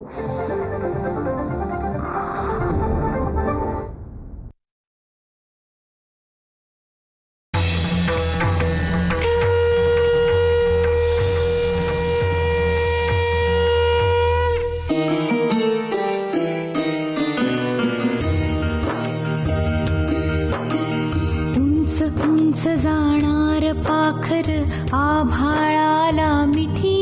उंच उंच जाणार पाखर आभाळाला मिठी,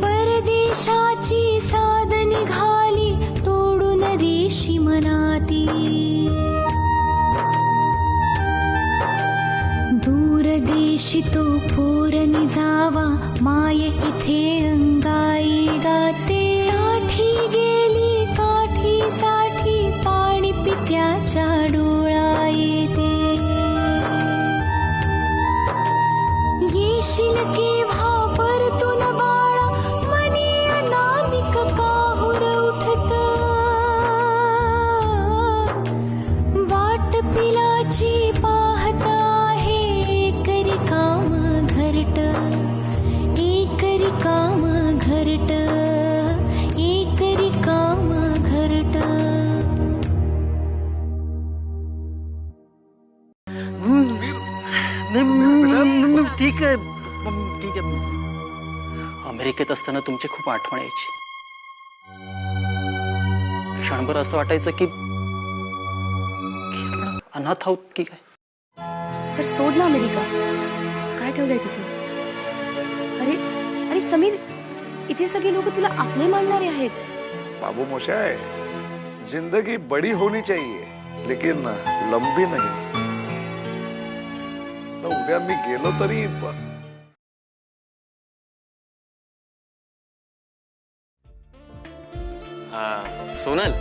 परदेशाची साद निघाली तोडून रेशी मनाती. दूर देशी तो पोरनी जावा माय इथे अंगाई गाते. साठी गेली काठी साठी पाणी पित्याच्या डोळा येते. येशील केव्हा परतून बाळा मनी अनामिक काहुर उठत. वाट पिलाची पाहत आहे एकरी काम घरट, एकरी काम घरट, एकरी काम घरट. ठीक आहे ठीक आहे. अमेरिकेत असताना तुमची खूप आठवण यायची. क्षणभर असं वाटायचं की आपण अनाथ आहोत की काय. तर सोड ना अमेरिका, काय ठेवलंय तिथे? अरे अरे समीर, इथे सगळे लोक तुला आपले मानणारे आहेत. बाबू मोशाय, जिंदगी बड़ी होनी चाहिए लेकिन लंबी नहीं. तर उद्या मी गेलो तरी सोनल,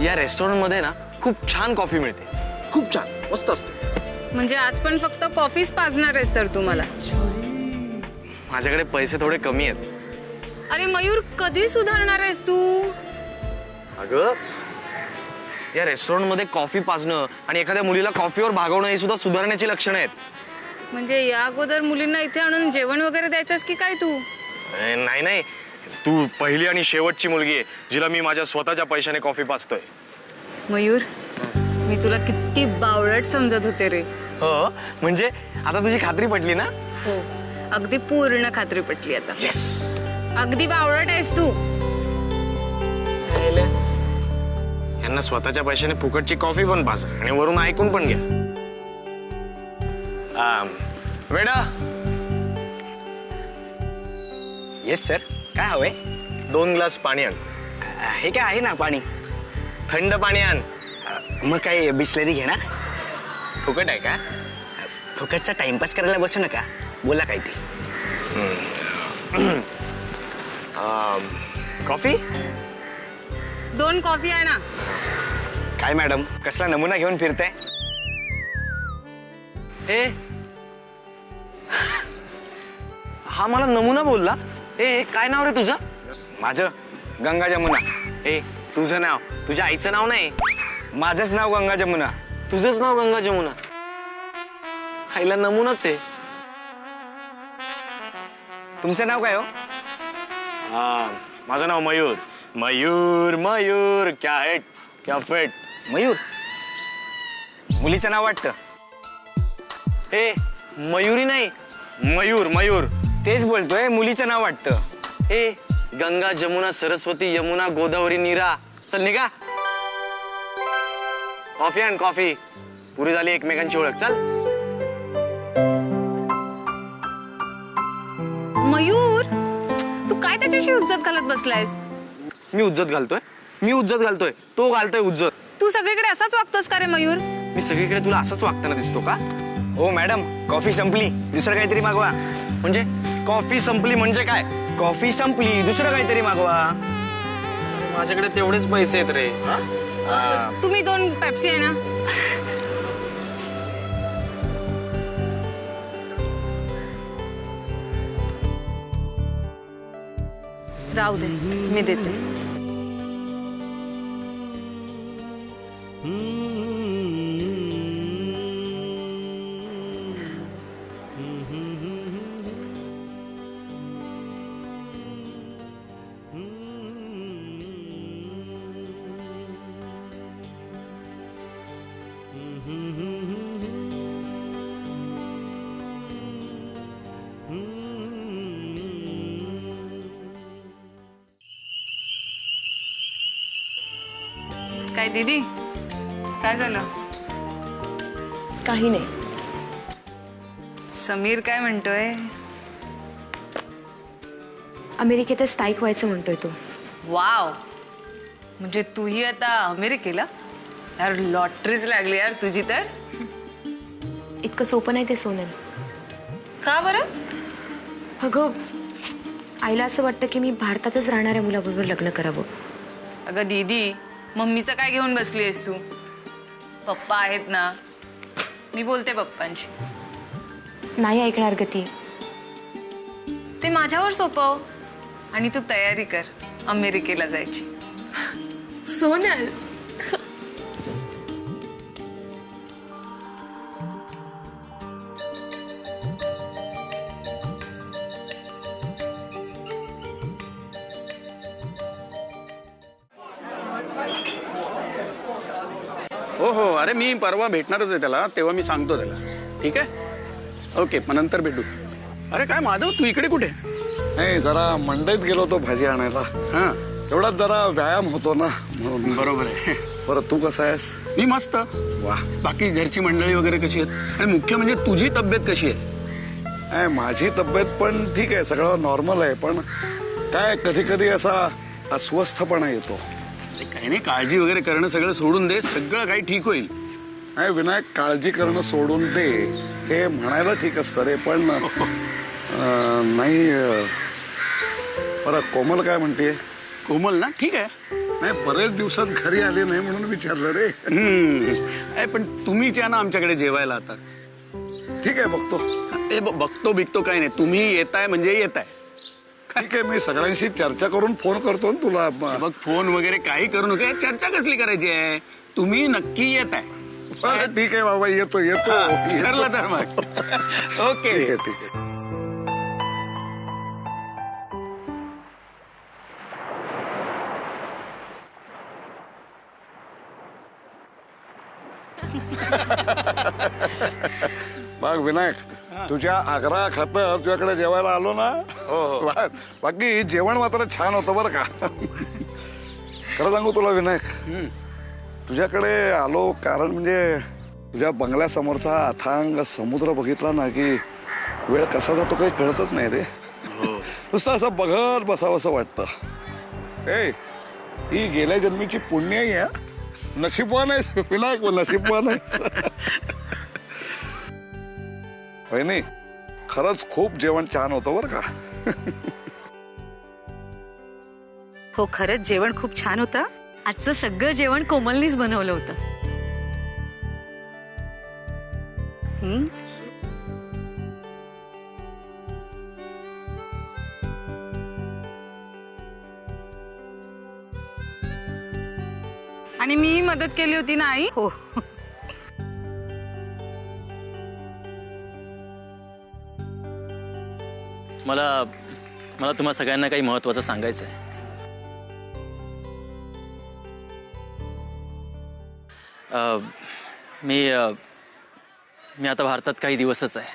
या रेस्टॉरंट मध्ये ना खूप छान कॉफी मिळते. खूप छान, मस्त असते. म्हणजे आज पण फक्त कॉफीच पाजणार आहेस तर तुम्हाला? माझ्याकडे पैसे थोडे कमी आहेत. अरे मयूर, कधी सुधारणार आहेस तू? अगं, या रेस्टॉरंट मध्ये कॉफी पाजणं आणि एखाद्या मुलीला कॉफीवर भागवणं ही सुद्धा सुधारण्याची लक्षणं आहेत. म्हणजे या अगोदर मुलींना इथे आणून जेवण वगैरे द्यायचंस की काय तू? नाही नाही, तू पहिली आणि शेवटची मुलगी आहे जिला मी माझ्या स्वतःच्या पैशाने कॉफी पाजतोय. मयूर, मी तुला किती बावळट समजत होते रे. हो, म्हणजे आता तुझी खात्री पटली ना? हो, अगदी पूर्ण खात्री पटली आता. येस. अगदी बावळट आहेस तू. यांना स्वतःच्या पैशाने फुकटची कॉफी पण पाजा आणि वरून ऐकून पण घ्या. वेडा. येस सर, काय हवंय? 2 ग्लास पाणी आण. हे काय आहे ना पाणी? थंड पाणी आण. मग काय बिस्लरी घेणार? फुकट आहे का? फुकटचा टाइमपास करायला बसू नका, बोला काय ते. कॉफी? 2 कॉफी आहे ना? काय मॅडम, कसला नमुना घेऊन फिरताय? ए, हा मला नमुना बोलला. ए, काय नाव रे तुझं? माझं गंगा जमुना. ए, तुझं नाव, तुझ्या आईचं नाव नाही. माझंच नाव गंगा जमुना. तुझंच नाव गंगा जमुना. आईला नमुनाच आहे. तुमचं नाव काय हो? माझं नाव मयूर. मयूर मयूर, क्या हेट क्या फेट. मयूर? मुलीचं नाव वाटतं. ए, मयुरी नाही, मयूर मयूर. तेच बोलतोय, मुलीचं नाव वाटतं. ए, गंगा जमुना सरस्वती यमुना गोदावरी नीरा. चल निघा. कॉफी आण कॉफी. पुरी झाली एकमेकांची ओळख. चल. मयूर, तू काय त्याच्याशी उज्जत घालत बसलायस? मी उज्जत घालतोय? मी उज्जत घालतोय, तो घालतोय उज्जत. तू सगळीकडे असाच वागतोस का रे मयूर? मी सगळीकडे तुला असंच वागताना दिसतो का? हो मॅडम, कॉफी संपली, दुसरं काहीतरी मागवा. म्हणजे कॉफी संपली म्हणजे काय? कॉफी संपली, दुसरं काहीतरी मागवा. माझ्याकडे तेवढेच पैसे आहेत रे. तुम्ही 2 पेप्सी आहे ना? राहू दे, मी देते. काय दीदी काय झालं? काही नाही. समीर काय म्हणतोय? अमेरिकेतच स्थायिक व्हायचं म्हणतोय तो. वाव, म्हणजे तूही आता अमेरिकेला? यार लॉटरीच लागली यार तुझी तर. इतकं सोपं नाही ते सोनल. का बरं? अगं आईला असं वाटतं की मी भारतातच राहणाऱ्या मुलाबरोबर लग्न करावं. अगं दीदी, मम्मीचं काय घेऊन बसली आहेस तू? पप्पा आहेत ना, मी बोलते पप्पांशी. नाही ऐकणार गती. ते माझ्यावर सोपव आणि तू तयारी कर अमेरिकेला जायची. सोनल हो हो, अरे मी परवा भेटणारच आहे त्याला, तेव्हा मी सांगतो त्याला. ठीक आहे, ओके, मग नंतर भेटू. अरे काय माधव, तू इकडे कुठे? नाही, जरा मंडईत गेलो होतो भाजी आणायला. हां, तेवढाच जरा व्यायाम होतो ना म्हणून. बरोबर आहे. बरं, तू कसा आहेस? मी मस्त. वा. बाकी घरची मंडळी वगैरे कशी आहेत? आणि मुख्य म्हणजे तुझी तब्येत कशी आहे? नाही, माझी तब्येत पण ठीक आहे, सगळं नॉर्मल आहे. पण काय कधी कधी असा अस्वस्थपणा येतो. अरे काही नाही, काळजी वगैरे करणं सगळं सोडून दे, सगळं काही ठीक होईल. नाही विनायक, काळजी करणं सोडून दे हे म्हणायला ठीक असतं रे, पण नाही. बरं, कोमल काय म्हणते? कोमल ना, ठीक आहे. नाही, बरेच दिवसात घरी आले नाही म्हणून विचारलं रे. अरे पण तुम्हीच या ना आमच्याकडे जेवायला आता. ठीक आहे, बघतो. ए, बघतो बिकतो काही नाही, तुम्ही येताय म्हणजे येताय. ठीक आहे, मी सगळ्यांशी चर्चा करून फोन करतो ना तुला. बघ, फोन वगैरे काही करू नका, चर्चा कसली करायची आहे? तुम्ही नक्की येताय. बरं, ठीक आहे बाबा, येतो येतो. हा, ठरलं तर मग. ओके. ठीक आहे, ठीक आहे. बघ विनायक, तुझ्या आग्रहा खातर तुझ्याकडे जेवायला आलो ना. हो. बाकी जेवण मात्र छान होतं बरं का. खरं सांगू तुला विनायक, तुझ्याकडे आलो कारण म्हणजे तुझ्या बंगल्यासमोरचा अथांग समुद्र बघितला ना की वेळ कसा जातो काही कळतच नाही रे. नुसतं असं बघत बसावंसं वाटतं. ए, ही गेल्या जन्मीची पुण्य आहे हा. नशीबवान आहेस विनायक, नशीबवान आहेस. नाही, खरंच खूप जेवण छान होतं बरं का. हो, खरंच जेवण खूप छान होतं. आजचं सगळं जेवण कोमलनीच बनवलं होतं. हं? आणि मी मदत केली होती ना आई. हो. मला तुम्हा सगळ्यांना काही महत्वाचं सांगायचं आहे. मी आता भारतात काही दिवसच आहे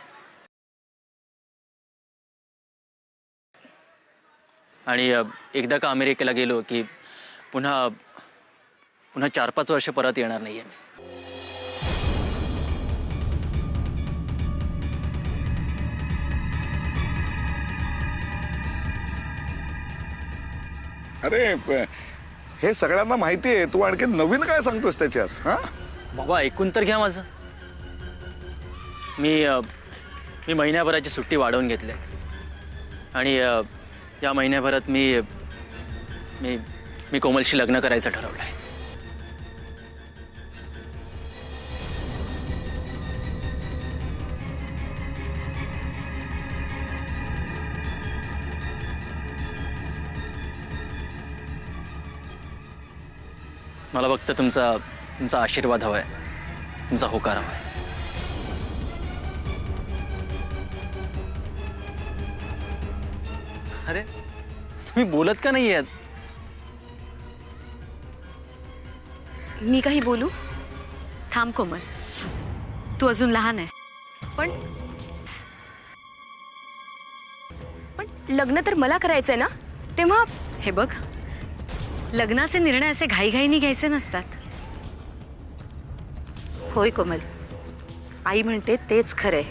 आणि एकदा का अमेरिकेला गेलो की पुन्हा 4-5 वर्ष परत येणार नाहीये मी. अरे हे सगळ्यांना माहिती आहे, तू आणखी नवीन काय सांगतोस त्याच्यात? हा बाबा, ऐकून तर घ्या माझं. मी महिन्याभराची सुट्टी वाढवून घेतली आणि या महिन्याभरात मी कोमलशी लग्न करायचं ठरवलंय. मला फक्त तुमचा आशीर्वाद हवाय, तुमचा होकार हवाय. अरे तुम्ही बोलत का नाही आहात? मी काही बोलू? थांब कोमल, तू अजून लहान आहेस. पण लग्न तर मला करायचंय ना, तेव्हा हे बघ, लग्नाचे निर्णय असे घाईघाईने घ्यायचे नसतात. होय कोमल, आई म्हणते तेच खरंय.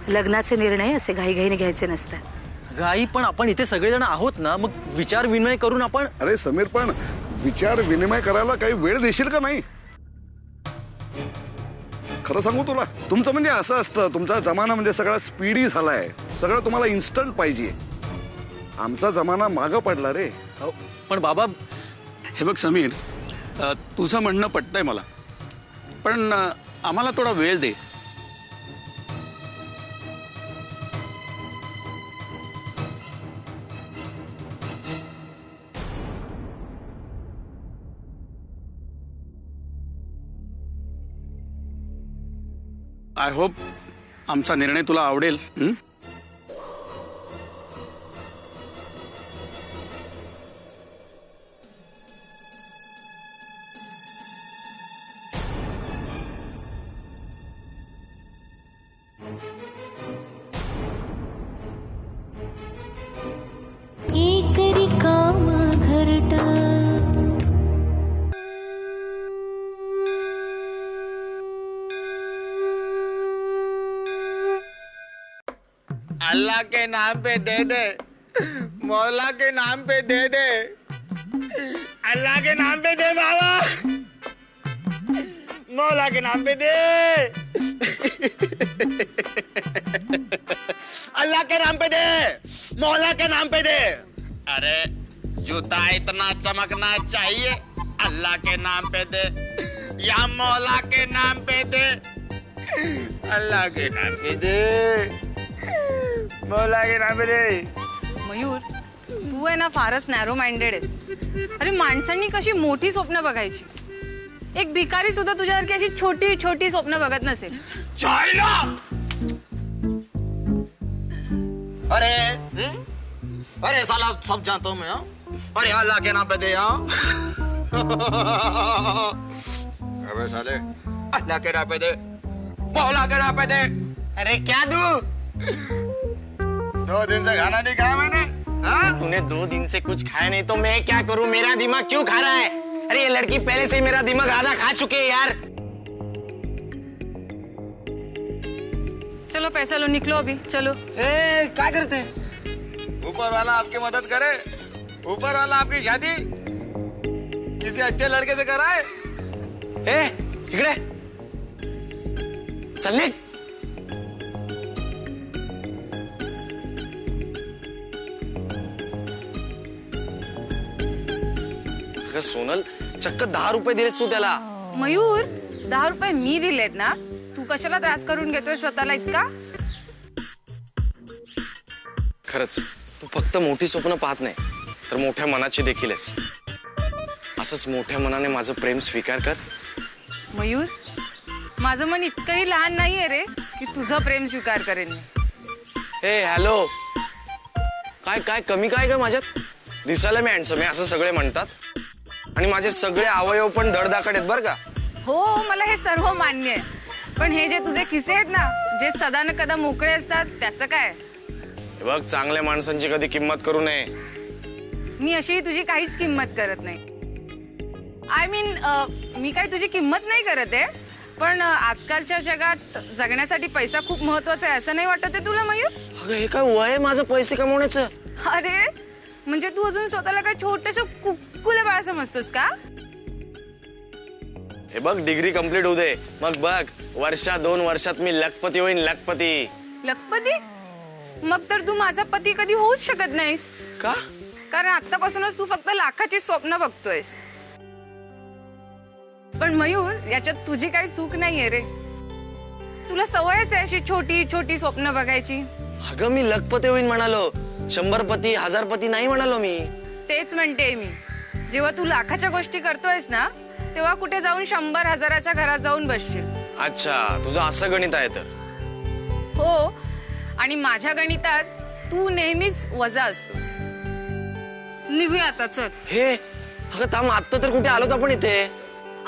लग्नाचे निर्णय असे घाईघाईने घ्यायचे नसतात. गाई पण आपण इथे सगळेजण आहोत ना, मग विचार विनिमय करून आपण. अरे समीर, पण विचार विनिमय करायला काही वेळ देशील का नाही? खरं सांगू तुला, तुमचं म्हणजे असं असतं, तुमचा जमाना म्हणजे सगळा स्पीडी झालाय, सगळं तुम्हाला इन्स्टंट पाहिजे. आमचा जमाना मागं पडला रे. अहो, पण बाबा, हे बघ समीर, तुझं म्हणणं पटतंय मला, पण आम्हाला थोडा वेळ दे. आय होप आमचा निर्णय तुला आवडेल. एक रिकाम घरट अल्लाह के नाम पे दे दे, मौला के नाम पे दे दे, अल्लाह के नाम पे दे बाबा, मौला के नाम पे दे, अल्लाह के नाम पे दे, मौला के नाम पे दे. अरे जूता इतना चमकना चाहिए, अल्लाह के नाम पे दे या मौला के नाम पे दे, अल्लाह के नाम पे दे, मौला के नाम पे दे. मयूर, तू आहे ना फारच नॅरो माइंडेड आहेस. अरे माणसांनी कशी मोठी स्वप्न बघायची. एक भिकारी सुद्धा तुझ्यासारखी अशी छोटी छोटी स्वप्न बघत नसेल. चाइना. अरे अरे साला सब जानता हूँ मैं. अरे अल्लाह के नाम पे दे. अबे साले, अल्लाह के नाम पे दे, मौला के नाम पे दे. अरे क्या दूं? 2 दिन से खाना नहीं खाया मैंने. तूने 2 दिन से कुछ खाया नहीं तो मैं क्या करूं? मेरा दिमाग क्यों खा रहा है? अरे ये लड़की पहले से ही मेरा दिमाग आधा खा चुके है यार. चलो पैसा लो, निकलो अभी, चलो. क्या करते? ऊपर वाला आपकी मदद करे, ऊपर वाला आपकी शादी किसी अच्छे लड़के से कराए. इकडे चल निघ. सोनल, चक्क 10 रुपये दिलेस तू त्याला. मयूर, 10 रुपये मी दिलेत ना, तू कशाला त्रास करून घेतोय स्वतःला इतका? खरंच तू फक्त मोठी स्वप्न पाहत नाही तर मोठ्या मनाची देखील आहेस. असंच मोठ्या मनाने माझं प्रेम स्वीकार कर. मयूर, माझं मन इतकंही लहान नाहीये रे की तुझं प्रेम स्वीकार करेन मी. हॅलो, काय काय कमी काय का माझ्यात? दिसायला मी हँडसम आहे असं सगळे म्हणतात आणि माझे सगळे अवयव पण धडधाकट आहेत बरं का. हो, मला हे सर्व मान्य आहे, पण हे जे तुझे खिसे आहेत ना, जे सदा न कदा मोकळे असतात, त्याचं काय? हे बघ, चांगल्या माणसांची कधी किंमत करू नये. मी अशी तुझी काहीच किंमत करत नाही. आय मीन, मी काही तुझी किंमत नाही करत आहे, पण आजकालच्या जगात जगण्यासाठी पैसा खूप महत्वाचा आहे असं नाही वाटत आहे तुला मयूर? अगं हे काय वय आहे माझं पैसे कमवण्याचं? अरे म्हणजे तू अजून स्वतःला काय छोटंसं कुक्कुलं बाळ समजतोस का? हे बघ, डिग्री कंप्लीट होऊ दे, मग बघ 1-2 वर्षात मी लखपती होईन. लखपती. लखपती? मग तर तू माझा पती कधी होऊच शकत नाहीस. का? कारण आतापासूनच तू फक्त लाखाची स्वप्न बघतोयस. पण मयूर, याच्यात तुझी काही चूक नाहीये रे. तुला सवयच आहे अशी छोटी छोटी स्वप्न बघायची. अगं मी लखपती होईन म्हणालो, 100 पती 1000 पती नाही म्हणालो मी. तेच म्हणते मी. जेव्हा तू लाखाच्या गोष्टी करतोयस ना, तेव्हा कुठे जाऊन 100,000-1000च्या घरात जाऊन बसशील. अच्छा, तुझं असं गणित आहे तर? हो, आणि माझ्या गणितात तू नेहमीच वजा असतोस. निघूया आता, चल. हे अगं थांब, आत्ता तर कुठे आलोत आपण इथे?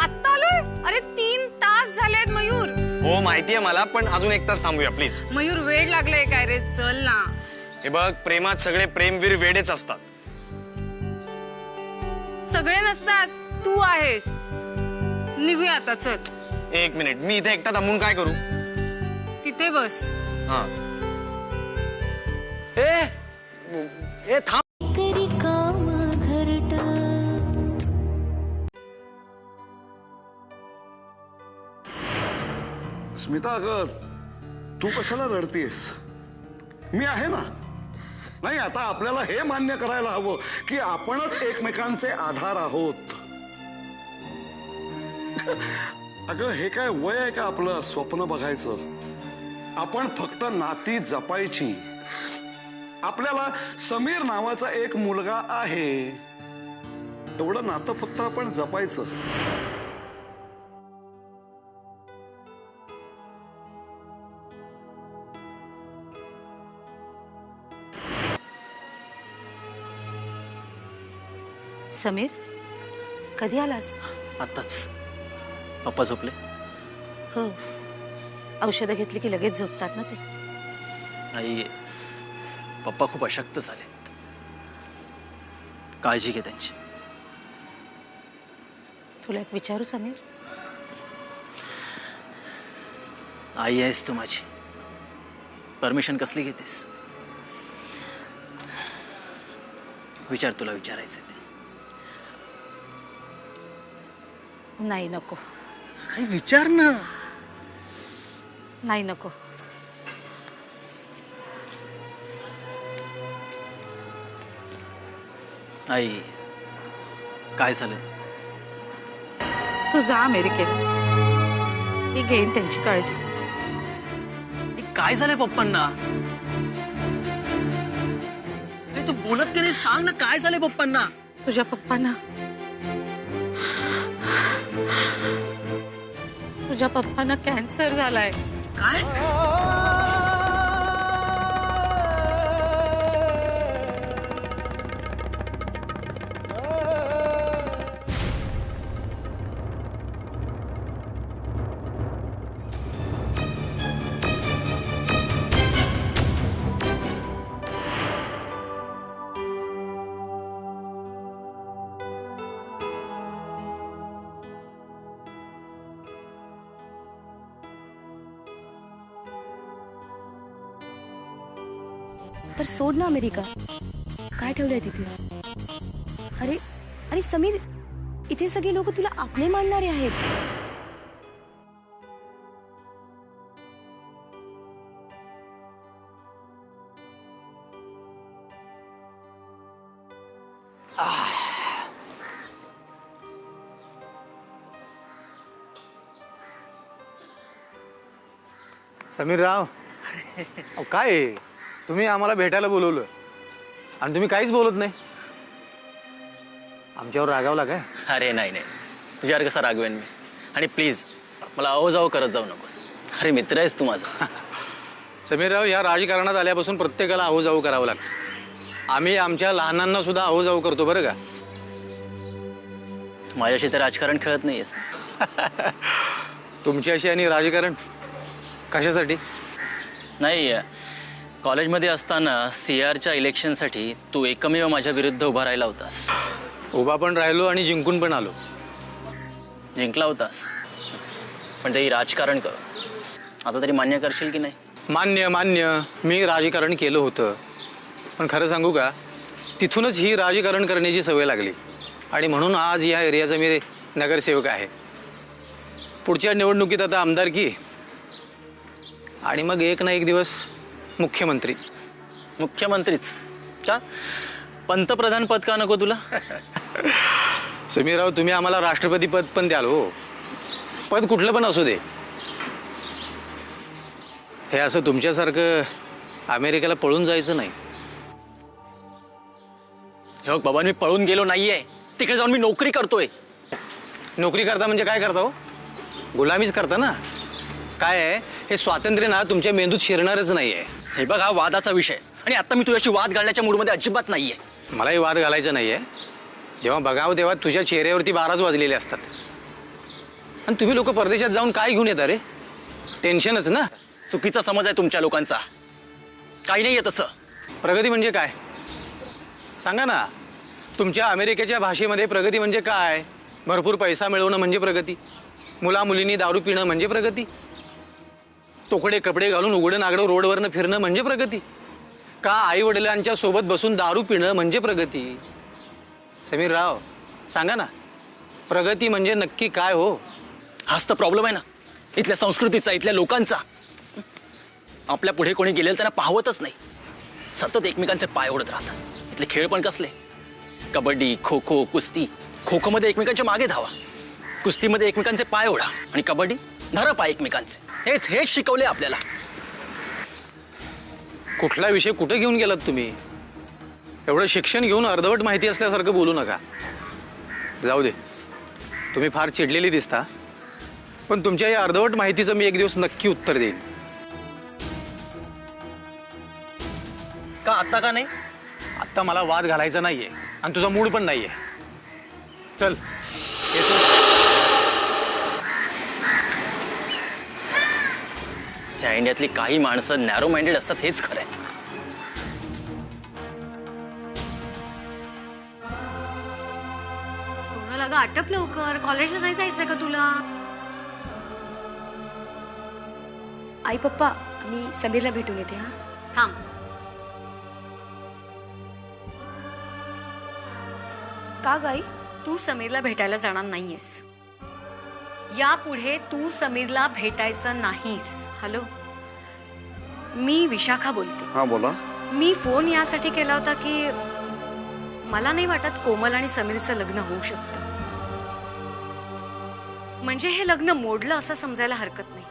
आत्ता आलोय? अरे 3 तास झालेत मयूर. हो माहितीये मला, पण अजून 1 तास थांबूया प्लीज. मयूर, वेळ लागलाय काय रे? चल ना. हे बघ, प्रेमात सगळे प्रेमवीर वेडेच असतात. सगळे नसतात, तू आहेस. निघूया आता, चल. एक मिनिट, मी इथे एकटा थांबून काय करू? तिथे बस. हा. ए थांब. करी काम घरट स्मिता, अगं तू कशाला रडतीयस? मी आहे ना. नाही, आता आपल्याला हे मान्य करायला हवं की आपणच एकमेकांचे आधार आहोत. अगं हे काय वय आहे का आपलं स्वप्न बघायचं? आपण फक्त नाती जपायची. आपल्याला समीर नावाचा एक मुलगा आहे, एवढं नातं फक्त आपण जपायचं. समीर, कधी आलास? आत्ताच. पप्पा झोपले? हो, औषधं घेतली की लगेच झोपतात ना ते. आई, पप्पा खूप अशक्त झालेत. काळजी घे त्यांची. तुला एक विचारू समीर? आई आहेस तू माझी, परमिशन कसली घेतेस? विचार, तुला विचारायचं ते. नाही, नको. काही विचार ना. नाही, नको. आई, काय झालं? तू जा अमेरिकेला, मी घेईन त्यांची काळजी. काय झालंय पप्पांना? तू बोलत नाही, सांग ना काय झालंय पप्पांना? तुझ्या पप्पांना कॅन्सर झालाय. काय? तर सोड ना अमेरिका. काय ठेवलंय तिथे? अरे अरे समीर, इथे सगळे लोक तुला आपले मानणारे आहेत. समीरराव, अहो काय आहे? तुम्ही आम्हाला भेटायला बोलवलं आणि तुम्ही काहीच बोलत नाही. आमच्यावर रागावला काय? अरे नाही नाही, तुझ्यावर कसा रागवेन मी? आणि प्लीज मला अहो जाऊ करत जाऊ नकोस. अरे मित्र आहेस तू माझा. समीरराव, या राजकारणात आल्यापासून प्रत्येकाला अहो जाऊ करावं लागतं. आम्ही आमच्या लहानांना सुद्धा अहो जाऊ करतो बरं का. माझ्याशी तर राजकारण खेळत नाहीयेस. तुमच्याशी आणि राजकारण कशासाठी? नाही, कॉलेजमध्ये असताना CRच्या इलेक्शनसाठी तू एकमेव माझ्या विरुद्ध उभा राहिला होतास. उभा पण राहिलो आणि जिंकून पण आलो. जिंकला होतास, पण तेही राजकारण कर. आता तरी मान्य करशील की नाही? मान्य, मी राजकारण केलं होतं. पण खरं सांगू का, तिथूनच ही राजकारण करण्याची सवय लागली आणि म्हणून आज या एरियाचा मी नगरसेवक आहे. पुढच्या निवडणुकीत आता आमदारकी आणि मग एक ना एक दिवस मुख्यमंत्री. मुख्यमंत्रीच का? पंतप्रधान पद का नको तुला? समीरराव, तुम्ही आम्हाला राष्ट्रपती पद पण द्याल हो. पद कुठलं पण असू दे. हे असं तुमच्यासारखं अमेरिकेला पळून जायचं नाही. हे बाबा, मी पळून गेलो नाहीये. तिकडे जाऊन मी नोकरी करतोय. नोकरी करता म्हणजे काय करता हो? गुलामीच करता ना. काय आहे, हे स्वातंत्र्य ना तुमच्या मेंदूत शिरणारच नाहीये. हे बघ, हा वादाचा विषय आणि आता मी तुझ्याशी वाद घालण्याच्या मूडमध्ये अजिबात नाहीये. मलाही वाद घालायचा नाहीये. जेव्हा बघावं तेव्हा तुझ्या चेहऱ्यावरती 12च वाजलेले असतात. आणि तुम्ही लोक परदेशात जाऊन काय घेऊन येता रे? टेन्शनच ना. चुकीचा समज आहे तुमच्या लोकांचा. काही नाहीये तसं. प्रगती म्हणजे काय सांगा ना. तुमच्या अमेरिकेच्या भाषेमध्ये प्रगती म्हणजे काय? भरपूर पैसा मिळवणं म्हणजे प्रगती. मुला मुलींनी दारू पिणं म्हणजे प्रगती? तोकडे कपडे घालून उघडं नागडं रोडवरनं फिरणं म्हणजे प्रगती? का आई वडिलांच्या सोबत बसून दारू पिणं म्हणजे प्रगती? समीर राव, सांगा ना, प्रगती म्हणजे नक्की काय हो? हाच तर प्रॉब्लेम आहे ना इथल्या संस्कृतीचा, इथल्या लोकांचा. आपल्या पुढे कोणी गेलेलं त्यांना पाहवतच नाही. सतत एकमेकांचे पाय ओढत राहतात. इथले खेळ पण कसले, कबड्डी, खो खो, कुस्ती. खो खो मध्ये एकमेकांच्या मागे धावा, कुस्तीमध्ये एकमेकांचे पाय ओढा, आणि कबड्डी धरा पाय एकमेकांचे. हेच हेच शिकवले आपल्याला. कुठला विषय कुठे घेऊन गेलात तुम्ही? एवढं शिक्षण घेऊन अर्धवट माहिती असल्यासारखं बोलू नका. जाऊ दे, तुम्ही फार चिडलेली दिसता, पण तुमच्या या अर्धवट माहितीचं मी एक दिवस नक्की उत्तर देईन. का आता का नाही? आत्ता मला वाद घालायचा नाहीये आणि तुझा मूड पण नाहीये. चल येतो. त्या इंडियातली काही माणसं नॅरो माइंडेड असतात, हेच खरं आहे. सोनल, अगं आटप लवकर. कॉलेजला नाही जायचंय का तुला? आई पप्पा, मी समीरला भेटून येते. हा, थांब. का गाई? तू समीरला भेटायला जाणार नाहीयेस. यापुढे तू समीरला भेटायचं नाहीस. हॅलो, मी विशाखा बोलते. हा बोला. मी फोन यासाठी केला होता की मला नाही वाटत कोमल आणि समीरचं लग्न होऊ शकतं. म्हणजे हे लग्न मोडलं असं समजायला हरकत नाही.